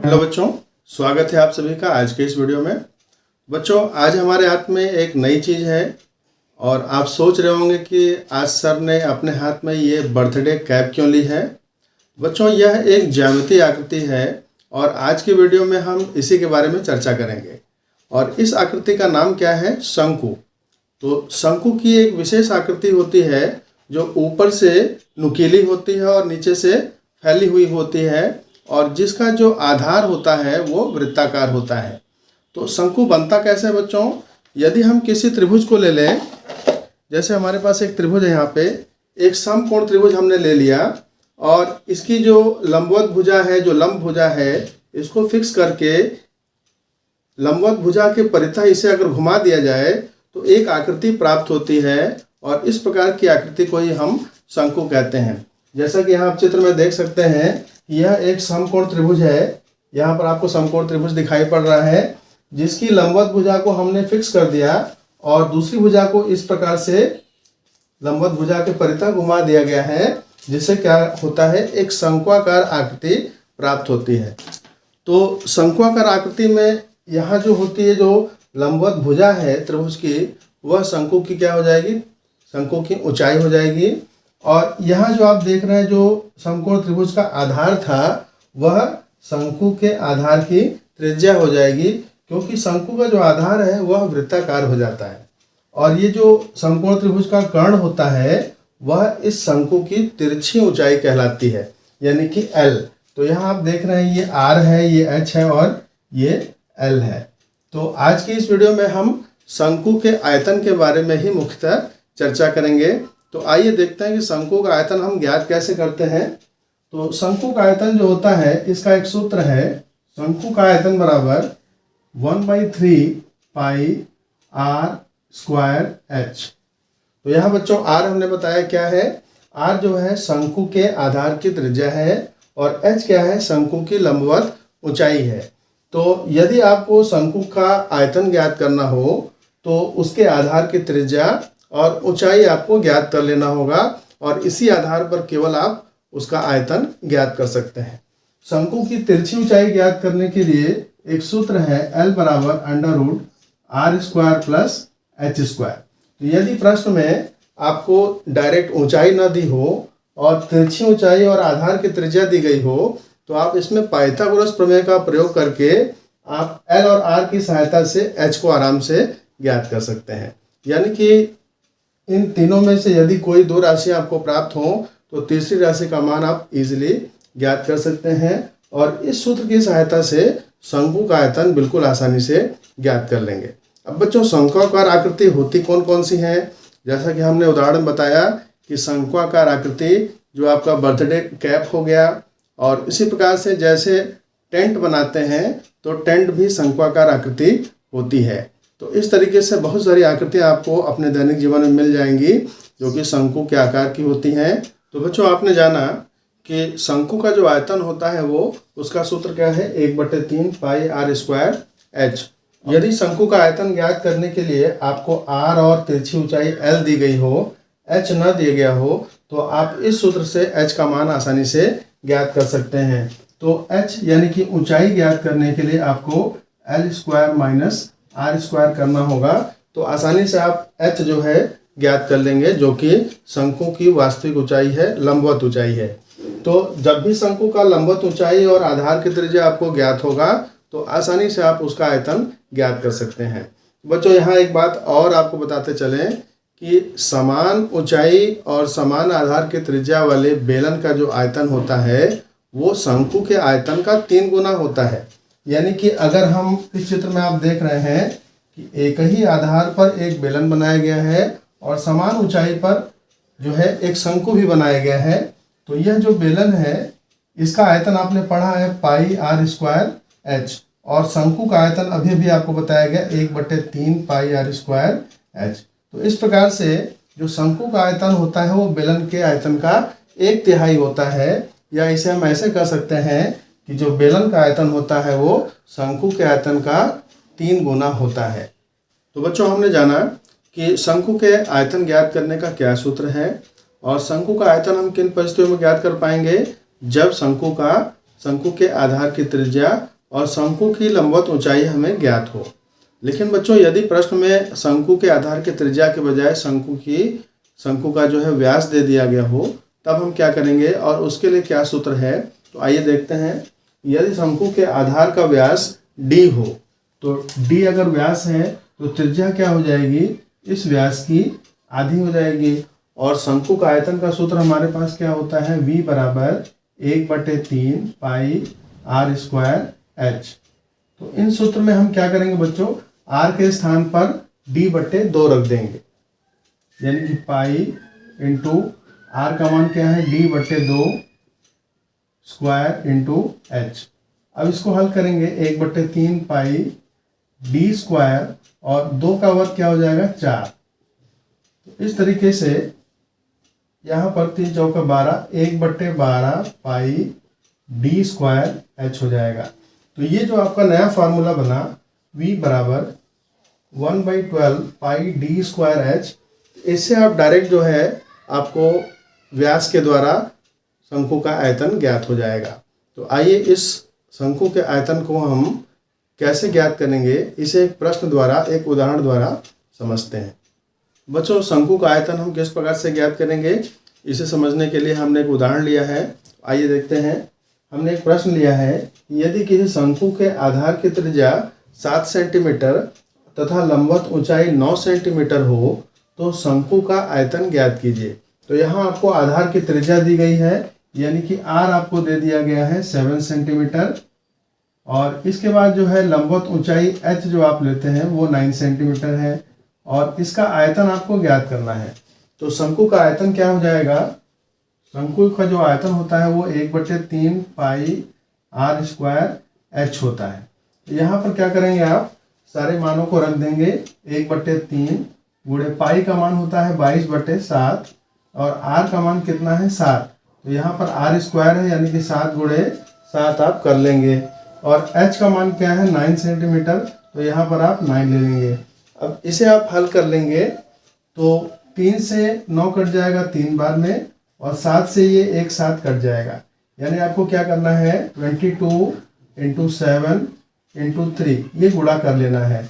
Hello बच्चों, स्वागत है आप सभी का आज के इस वीडियो में। बच्चों, आज हमारे हाथ में एक नई चीज़ है और आप सोच रहे होंगे कि आज सर ने अपने हाथ में ये बर्थडे कैप क्यों ली है। बच्चों, यह एक ज्यामितीय आकृति है और आज की वीडियो में हम इसी के बारे में चर्चा करेंगे। और इस आकृति का नाम क्या है? शंकु। तो शंकु की एक विशेष आकृति होती है जो ऊपर से नुकीली होती है और नीचे से फैली हुई होती है और जिसका जो आधार होता है वो वृत्ताकार होता है। तो शंकु बनता कैसे है बच्चों? यदि हम किसी त्रिभुज को ले लें, जैसे हमारे पास एक त्रिभुज है, यहाँ पे एक समकोण त्रिभुज हमने ले लिया और इसकी जो लंबवत भुजा है, जो लंब भुजा है, इसको फिक्स करके लंबवत भुजा के परितः इसे अगर घुमा दिया जाए तो एक आकृति प्राप्त होती है और इस प्रकार की आकृति को ही हम शंकु कहते हैं। जैसा कि यहाँ आप चित्र में देख सकते हैं, यह एक समकोण त्रिभुज है। यहाँ पर आपको समकोण त्रिभुज दिखाई पड़ रहा है जिसकी लंबवत भुजा को हमने फिक्स कर दिया और दूसरी भुजा को इस प्रकार से लंबवत भुजा के परितः घुमा दिया गया है, जिससे क्या होता है, एक शंक्वाकार आकृति प्राप्त होती है। तो शंक्वाकार आकृति में यहाँ जो होती है, जो लंबवत भुजा है त्रिभुज की, वह शंकु की क्या हो जाएगी? शंकु की ऊंचाई हो जाएगी। और यहाँ जो आप देख रहे हैं, जो समकोण त्रिभुज का आधार था, वह शंकु के आधार की त्रिज्या हो जाएगी, क्योंकि शंकु का जो आधार है वह वृत्ताकार हो जाता है। और ये जो समकोण त्रिभुज का कर्ण होता है वह इस शंकु की तिरछी ऊंचाई कहलाती है, यानी कि L। तो यहाँ आप देख रहे हैं, ये R है, ये H है और ये L है। तो आज की इस वीडियो में हम शंकु के आयतन के बारे में ही मुख्यतः चर्चा करेंगे। तो आइए देखते हैं कि शंकु का आयतन हम ज्ञात कैसे करते हैं। तो शंकु का आयतन जो होता है, इसका एक सूत्र है, शंकु का आयतन बराबर 1/3 पाई r स्क्वायर h। तो यहाँ बच्चों r हमने बताया क्या है, r जो है शंकु के आधार की त्रिज्या है और h क्या है, शंकु की लंबवत ऊंचाई है। तो यदि आपको शंकु का आयतन ज्ञात करना हो तो उसके आधार की त्रिज्या और ऊंचाई आपको ज्ञात कर लेना होगा और इसी आधार पर केवल आप उसका आयतन ज्ञात कर सकते हैं। शंकु की तिरछी ऊंचाई ज्ञात करने के लिए एक सूत्र है, L बराबर √r² प्लस h²। तो यदि प्रश्न में आपको डायरेक्ट ऊंचाई न दी हो और तिरछी ऊंचाई और आधार की त्रिज्या दी गई हो तो आप इसमें पाइथागोरस प्रमेय का प्रयोग करके आप L और R की सहायता से h को आराम से ज्ञात कर सकते हैं। यानी कि इन तीनों में से यदि कोई दो राशि आपको प्राप्त हो तो तीसरी राशि का मान आप इजीली ज्ञात कर सकते हैं और इस सूत्र की सहायता से शंकु का आयतन बिल्कुल आसानी से ज्ञात कर लेंगे। अब बच्चों, शंक्वाकार आकृति होती कौन कौन सी है? जैसा कि हमने उदाहरण बताया कि शंक्वाकार आकृति जो आपका बर्थडे कैप हो गया, और इसी प्रकार से जैसे टेंट बनाते हैं तो टेंट भी शंक्वाकार आकृति होती है। तो इस तरीके से बहुत सारी आकृतियाँ आपको अपने दैनिक जीवन में मिल जाएंगी जो कि शंकु के आकार की होती हैं। तो बच्चों, आपने जाना कि शंकु का जो आयतन होता है वो, उसका सूत्र क्या है, 1/3 पाई r² h। यदि शंकु का आयतन ज्ञात करने के लिए आपको r और तिरछी ऊंचाई L दी गई हो, h न दिया गया हो, तो आप इस सूत्र से h का मान आसानी से ज्ञात कर सकते हैं। तो h यानी कि ऊंचाई ज्ञात करने के लिए आपको L² माइनस r² करना होगा। तो आसानी से आप h जो है ज्ञात कर लेंगे, जो कि शंकु की वास्तविक ऊंचाई है, लंबवत ऊंचाई है। तो जब भी शंकु का लंबवत ऊंचाई और आधार की त्रिज्या आपको ज्ञात होगा तो आसानी से आप उसका आयतन ज्ञात कर सकते हैं। बच्चों, यहाँ एक बात और आपको बताते चलें कि समान ऊंचाई और समान आधार की त्रिज्या वाले बेलन का जो आयतन होता है वो शंकु के आयतन का 3 गुना होता है। यानी कि अगर हम इस चित्र में आप देख रहे हैं कि एक ही आधार पर एक बेलन बनाया गया है और समान ऊंचाई पर जो है एक शंकु भी बनाया गया है, तो यह जो बेलन है इसका आयतन आपने पढ़ा है पाई r² h और शंकु का आयतन अभी अभी आपको बताया गया 1/3 पाई r² h। तो इस प्रकार से जो शंकु का आयतन होता है वो बेलन के आयतन का 1/3 होता है, या इसे हम ऐसे कह सकते हैं कि जो बेलन का आयतन होता है वो शंकु के आयतन का 3 गुना होता है। तो बच्चों, हमने जाना कि शंकु के आयतन ज्ञात करने का क्या सूत्र है और शंकु का आयतन हम किन परिस्थितियों में ज्ञात कर पाएंगे, जब शंकु के आधार की त्रिज्या और शंकु की लंबवत ऊंचाई हमें ज्ञात हो। लेकिन बच्चों यदि प्रश्न में शंकु के आधार की त्रिज्या के बजाय शंकु का जो है व्यास दे दिया गया हो, तब हम क्या करेंगे और उसके लिए क्या सूत्र है, तो आइए देखते हैं। यदि शंकु के आधार का व्यास d हो, तो d अगर व्यास है तो त्रिज्या क्या हो जाएगी, इस व्यास की आधी हो जाएगी। और शंकु का आयतन का सूत्र हमारे पास क्या होता है, v बराबर 1/3 पाई r स्क्वायर h। तो इन सूत्र में हम क्या करेंगे बच्चों, r के स्थान पर d/2 रख देंगे, यानी कि पाई इंटू r का मान क्या है, d/2 स्क्वायर इंटू h। अब इसको हल करेंगे, 1/3 पाई d स्क्वायर और 2 का वर्ग क्या हो जाएगा, 4। तो इस तरीके से यहाँ पर 3 चौका 12, 1/12 पाई d स्क्वायर h हो जाएगा। तो ये जो आपका नया फार्मूला बना v बराबर 1/12 पाई d स्क्वायर h, इससे आप डायरेक्ट जो है आपको व्यास के द्वारा शंकु का आयतन ज्ञात हो जाएगा। तो आइए इस शंकु के आयतन को हम कैसे ज्ञात करेंगे, इसे एक प्रश्न द्वारा, एक उदाहरण द्वारा समझते हैं। बच्चों शंकु का आयतन हम किस प्रकार से ज्ञात करेंगे, इसे समझने के लिए हमने एक उदाहरण लिया है। आइए देखते हैं। हमने एक प्रश्न लिया है, यदि किसी शंकु के आधार की त्रिज्या 7 सेंटीमीटर तथा लंबवत ऊंचाई 9 सेंटीमीटर हो तो शंकु का आयतन ज्ञात कीजिए। तो यहाँ आपको आधार की त्रिज्या दी गई है, यानी कि r आपको दे दिया गया है 7 सेंटीमीटर, और इसके बाद जो है लंबवत ऊंचाई h जो आप लेते हैं वो 9 सेंटीमीटर है, और इसका आयतन आपको ज्ञात करना है। तो शंकु का आयतन क्या हो जाएगा, शंकु का जो आयतन होता है वो 1/3 पाई r स्क्वायर h होता है। यहाँ पर क्या करेंगे, आप सारे मानों को रख देंगे, 1/3 गुणे पाई का मान होता है 22/7 और r का मान कितना है 7। तो यहाँ पर r स्क्वायर है, यानी कि 7 गुणे 7 आप कर लेंगे, और h का मान क्या है 9 सेंटीमीटर, तो यहाँ पर आप 9 ले लेंगे। अब इसे आप हल कर लेंगे तो 3 से 9 कट जाएगा 3 बार में, और 7 से ये एक साथ कट जाएगा, यानी आपको क्या करना है 22 × 7 × 3 ये गुणा कर लेना है।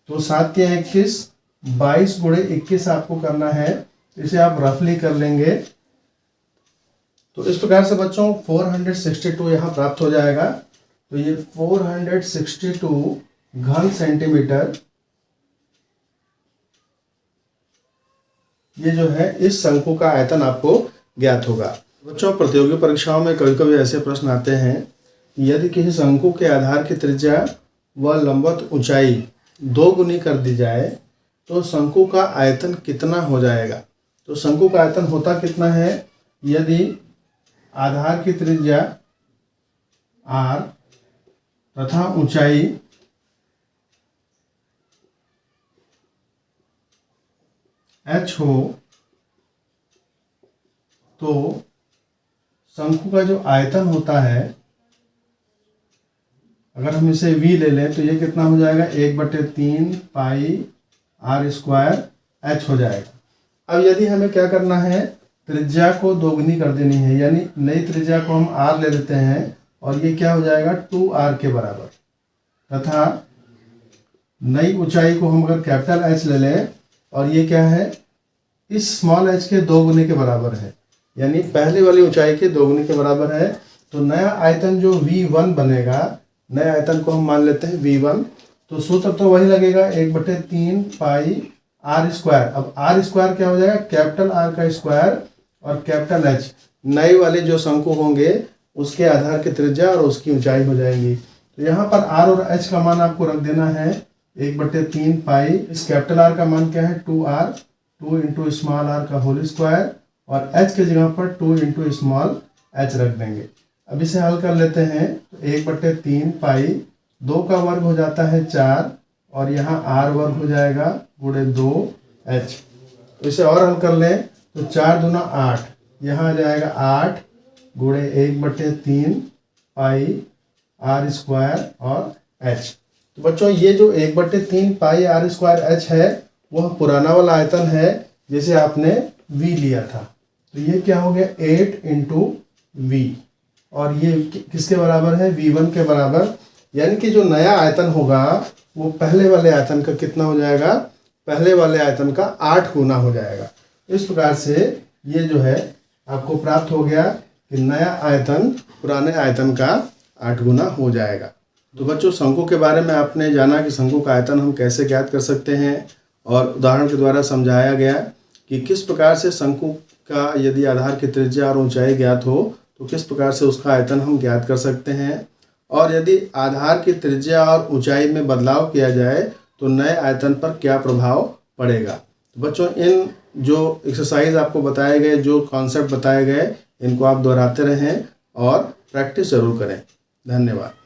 तो 7 के 21, 22 गुणे 21 आपको करना है। इसे आप रफली कर लेंगे। तो इस प्रकार से बच्चों 462 यहाँ प्राप्त हो जाएगा। तो ये 462 घन सेंटीमीटर ये जो है इस शंकु का आयतन आपको ज्ञात होगा। बच्चों प्रतियोगी परीक्षाओं में कभी कभी ऐसे प्रश्न आते हैं, यदि किसी शंकु के आधार की त्रिज्या व लंबवत ऊंचाई 2 गुनी कर दी जाए तो शंकु का आयतन कितना हो जाएगा। तो शंकु का आयतन होता कितना है, यदि आधार की त्रिज्या r तथा ऊंचाई h हो तो शंकु का जो आयतन होता है, अगर हम इसे v ले लें तो ये कितना हो जाएगा 1/3 पाई r स्क्वायर h हो जाएगा। अब यदि हमें क्या करना है, त्रिज्या को दोगुनी कर देनी है, यानी नई त्रिज्या को हम r ले लेते हैं और ये क्या हो जाएगा 2r के बराबर, तथा नई ऊंचाई को हम अगर कैपिटल H ले लें और ये क्या है इस स्मॉल h के 2 गुने के बराबर है, यानी पहले वाली ऊंचाई के 2 गुने के बराबर है। तो नया आयतन जो v1 बनेगा, नए आयतन को हम मान लेते हैं v1, तो सूत्र तो वही लगेगा 1/3 पाई r स्क्वायर। अब r स्क्वायर क्या हो जाएगा, कैपिटल R का स्क्वायर और कैपिटल H, नए वाले जो शंकु होंगे उसके आधार की त्रिज्या और उसकी ऊंचाई हो जाएंगी। तो यहाँ पर r और h का मान आपको रख देना है 1/3 पाई, इस कैपिटल R का मान क्या है 2r, 2 × स्मॉल r का होल स्क्वायर, और h के जगह पर 2 × स्मॉल h रख देंगे। अब इसे हल कर लेते हैं तो 1/3 पाई, 2 का वर्ग हो जाता है 4 और यहाँ r वर्ग हो जाएगा गुणे 2h। तो इसे और हल कर लें तो 4 दूना 8, यहाँ आ जाएगा 8 गुणे 1/3 पाई r स्क्वायर और h। तो बच्चों ये जो 1/3 पाई r स्क्वायर h है वह पुराना वाला आयतन है जिसे आपने v लिया था। तो ये क्या हो गया 8 × v, और ये किसके बराबर है v1 के बराबर। यानी कि जो नया आयतन होगा वो पहले वाले आयतन का कितना हो जाएगा, पहले वाले आयतन का 8 गुना हो जाएगा। इस प्रकार से ये जो है आपको प्राप्त हो गया कि नया आयतन पुराने आयतन का 8 गुना हो जाएगा। तो बच्चों, शंकु के बारे में आपने जाना कि शंकु का आयतन हम कैसे ज्ञात कर सकते हैं, और उदाहरण के द्वारा समझाया गया कि किस प्रकार से शंकु का यदि आधार की त्रिज्या और ऊंचाई ज्ञात हो तो किस प्रकार से उसका आयतन हम ज्ञात कर सकते हैं, और यदि आधार की त्रिज्या और ऊंचाई में बदलाव किया जाए तो नए आयतन पर क्या प्रभाव पड़ेगा। तो बच्चों, इन जो एक्सरसाइज आपको बताए गए, जो कॉन्सेप्ट बताए गए, इनको आप दोहराते रहें और प्रैक्टिस जरूर करें। धन्यवाद।